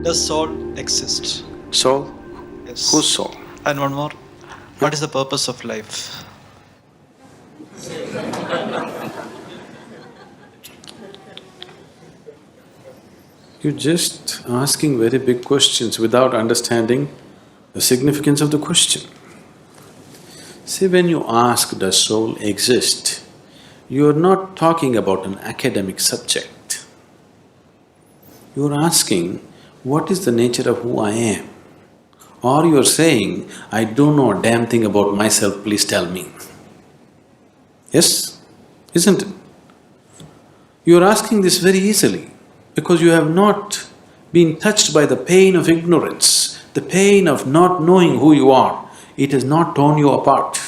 Does soul exist? Soul? Yes. Whose soul? And one more. What is the purpose of life? You're just asking very big questions without understanding the significance of the question. See, when you ask, does soul exist, you are not talking about an academic subject. You are asking, what is the nature of who I am? Or you are saying, I don't know a damn thing about myself, please tell me. Yes? Isn't it? You are asking this very easily because you have not been touched by the pain of ignorance, the pain of not knowing who you are. It has not torn you apart.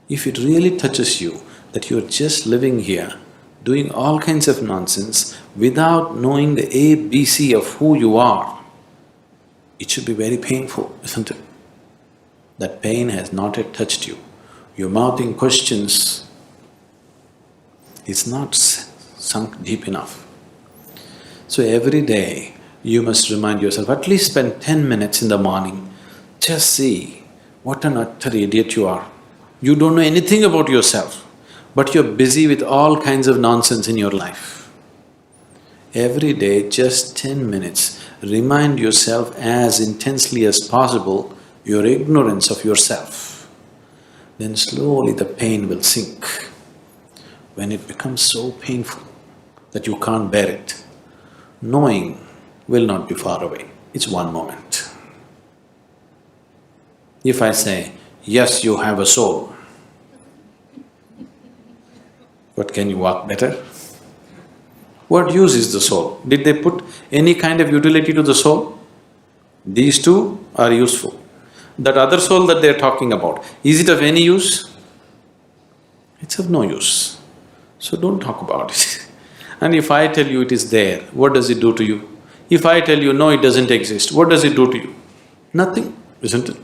If it really touches you that you're just living here, doing all kinds of nonsense without knowing the ABC of who you are, it should be very painful, isn't it? That pain has not yet touched you. You're mouthing questions, it's not sunk deep enough. So every day you must remind yourself, at least spend 10 minutes in the morning, just see what an utter idiot you are. You don't know anything about yourself, but you're busy with all kinds of nonsense in your life. Every day, just 10 minutes, remind yourself as intensely as possible your ignorance of yourself. Then slowly the pain will sink. When it becomes so painful that you can't bear it, knowing will not be far away, it's one moment. If I say, yes, you have a soul, but can you walk better? What use is the soul? Did they put any kind of utility to the soul? These two are useful. That other soul that they're talking about, is it of any use? It's of no use. So don't talk about it. And if I tell you it is there, what does it do to you? If I tell you, no, it doesn't exist, what does it do to you? Nothing, isn't it?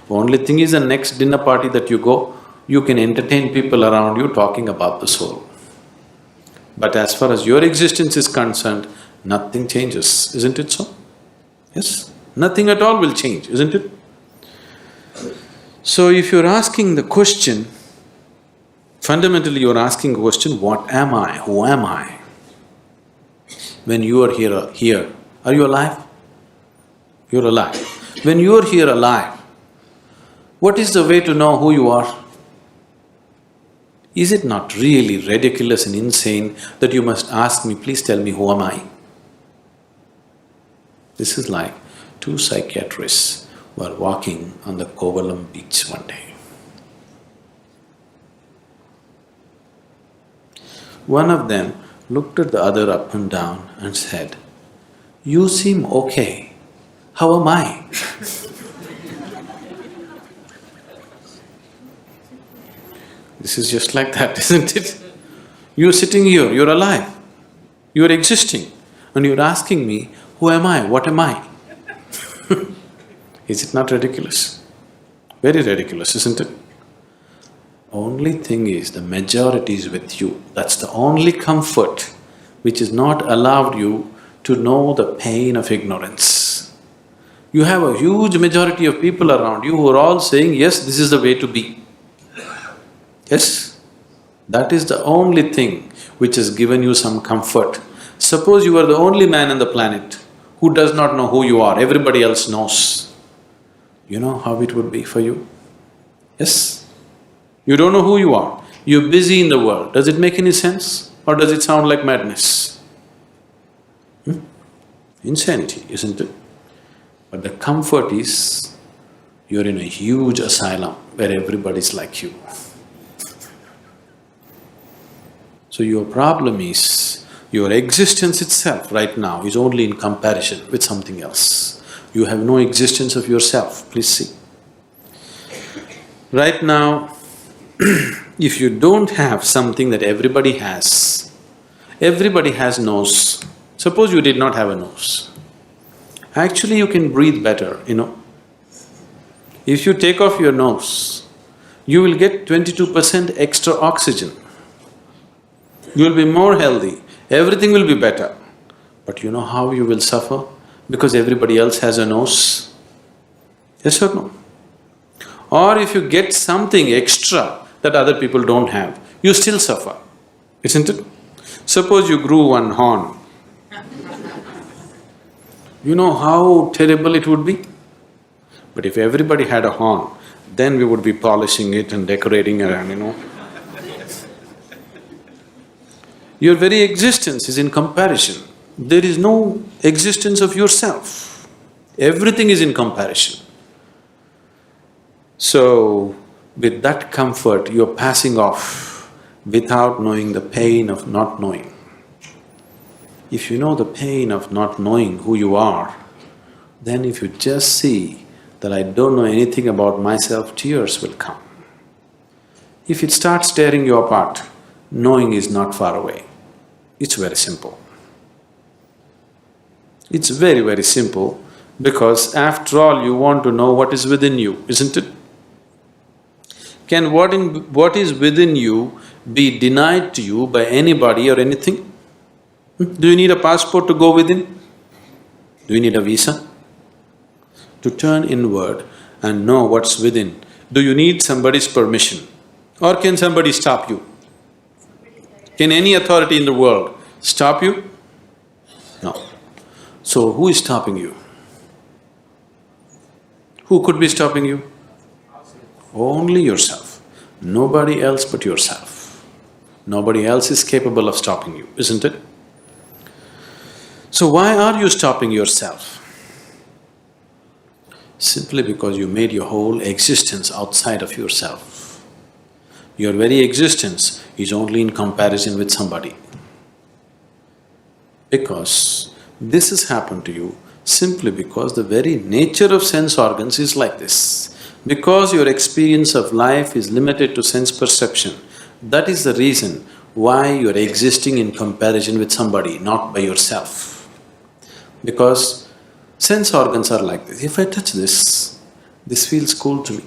Only thing is, the next dinner party that you go, you can entertain people around you talking about the soul. But as far as your existence is concerned, nothing changes, isn't it so? Yes? Nothing at all will change, isn't it? So if you're asking the question, fundamentally you're asking the question, what am I? Who am I? When you are here, are you alive? You're alive. When you're here alive, what is the way to know who you are? Is it not really ridiculous and insane that you must ask me, please tell me who am I? This is like two psychiatrists were walking on the Kovalam beach one day. One of them looked at the other up and down and said, "You seem okay, how am I?" This is just like that, isn't it? You're sitting here, you're alive, you're existing, and you're asking me, who am I, what am I? Is it not ridiculous? Very ridiculous, isn't it? Only thing is, the majority is with you. That's the only comfort which has not allowed you to know the pain of ignorance. You have a huge majority of people around you who are all saying, yes, this is the way to be. Yes? That is the only thing which has given you some comfort. Suppose you are the only man on the planet who does not know who you are, everybody else knows. You know how it would be for you? Yes? You don't know who you are, you're busy in the world. Does it make any sense? Or does it sound like madness? Insanity, isn't it? But the comfort is, you're in a huge asylum where everybody's like you. So your problem is, your existence itself right now is only in comparison with something else. You have no existence of yourself, please see. Right now, if you don't have something that everybody has nose. Suppose you did not have a nose. Actually, you can breathe better, you know. If you take off your nose, you will get 22% extra oxygen. You will be more healthy, everything will be better. But you know how you will suffer? Because everybody else has a nose. Yes or no? Or if you get something extra that other people don't have, you still suffer, isn't it? Suppose you grew one horn. You know how terrible it would be? But if everybody had a horn, then we would be polishing it and decorating around, you know. Your very existence is in comparison. There is no existence of yourself. Everything is in comparison. So, with that comfort, you're passing off without knowing the pain of not knowing. If you know the pain of not knowing who you are, then if you just see that I don't know anything about myself, tears will come. If it starts tearing you apart, knowing is not far away. It's very simple. It's very, very simple because after all you want to know what is within you, isn't it? Can what is within you be denied to you by anybody or anything? Do you need a passport to go within? Do you need a visa? To turn inward and know what's within, do you need somebody's permission? Or can somebody stop you? Can any authority in the world stop you? No. So who is stopping you? Who could be stopping you? Only yourself. Nobody else but yourself. Nobody else is capable of stopping you, isn't it? So why are you stopping yourself? Simply because you made your whole existence outside of yourself. Your very existence is only in comparison with somebody. Because this has happened to you simply because the very nature of sense organs is like this. Because your experience of life is limited to sense perception, that is the reason why you're existing in comparison with somebody, not by yourself. Because sense organs are like this. If I touch this feels cool to me.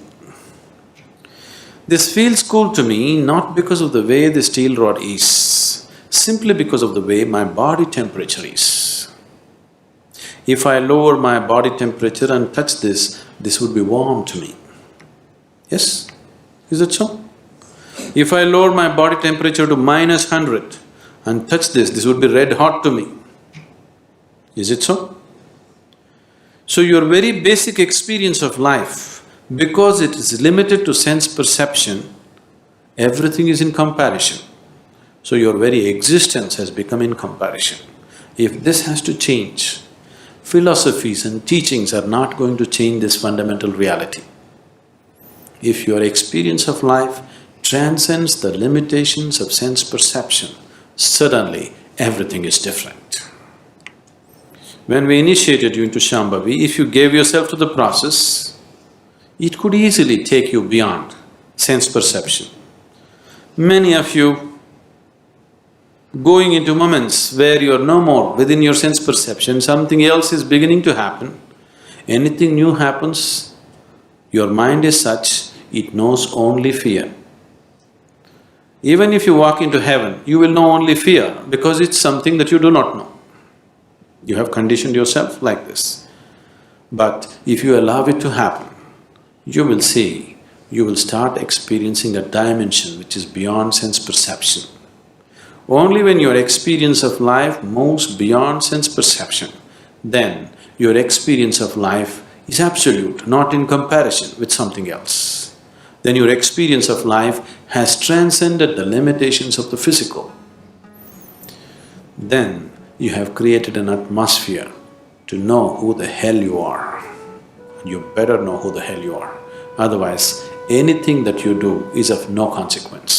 This feels cool to me not because of the way the steel rod is, simply because of the way my body temperature is. If I lower my body temperature and touch this would be warm to me. Yes? Is it so? If I lower my body temperature to -100 and touch this would be red hot to me. Is it so? So your very basic experience of life, because it is limited to sense perception, everything is in comparison. So your very existence has become in comparison. If this has to change, philosophies and teachings are not going to change this fundamental reality. If your experience of life transcends the limitations of sense perception, suddenly everything is different. When we initiated you into Shambhavi, if you gave yourself to the process, it could easily take you beyond sense perception. Many of you going into moments where you're no more within your sense perception, something else is beginning to happen. Anything new happens, your mind is such, it knows only fear. Even if you walk into heaven, you will know only fear because it's something that you do not know. You have conditioned yourself like this. But if you allow it to happen, you will see, you will start experiencing a dimension which is beyond sense perception. Only when your experience of life moves beyond sense perception, then your experience of life is absolute, not in comparison with something else. Then your experience of life has transcended the limitations of the physical. Then you have created an atmosphere to know who the hell you are. You better know who the hell you are. Otherwise, anything that you do is of no consequence.